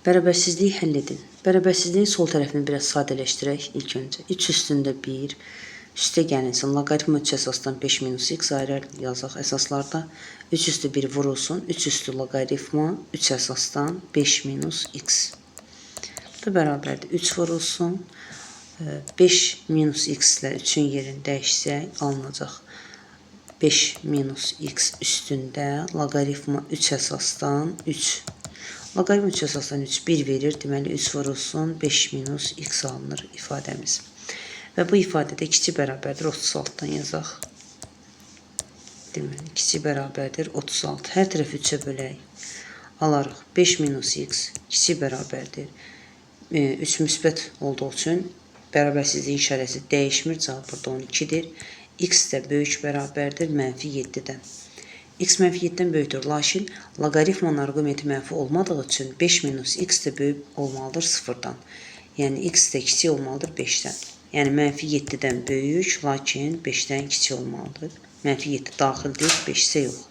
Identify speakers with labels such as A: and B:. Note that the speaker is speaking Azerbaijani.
A: Bərabərsizliyi həll edin. Bərabərsizliyin sol tərəfini biraz sadələşdirək ilk öncə. 3 üstündə 1, üstə gəlinsin. Loqaritm ölçü əsasdan 5 minus x ayrı yazaq əsaslarda. 3 üstü 1 vurulsun. 3 üstü loqaritma 3 əsasdan 5 minus x. Bu da bərabərdir. 3 vurulsun. 5 minus x ilə 3-ün yerini dəyişsək alınacaq. 5 minus x üstündə loqaritma 3 əsasdan 3. Loqaritm 3 əsasdan 3 1 verir. Deməli 3 vurulsun 5 minus x alınır ifadəmiz. Və bu ifadədə kiçik bərabərdir 36-dan yazaq. Deməli kiçik bərabərdir 36. Hər tərəfi 3-ə bölək. Alarıq 5 minus x kiçik bərabərdir. 3 müsbət olduğu üçün bərabərsizliyin işarəsi dəyişmir. Cavab burada 12-dir. X də böyük bərabərdir mənfi 7-dən. X mənfi 7-dən böyükdür. Lakin loqaritmanın arqumenti mənfi olmadığı üçün 5 minus x də böyük olmalıdır 0-dan. Yəni x də kiçik olmalıdır 5-dən. Yəni mənfi 7-dən böyük, lakin 5-dən kiçik olmalıdır. Mənfi 7 daxildir, 5 isə yox.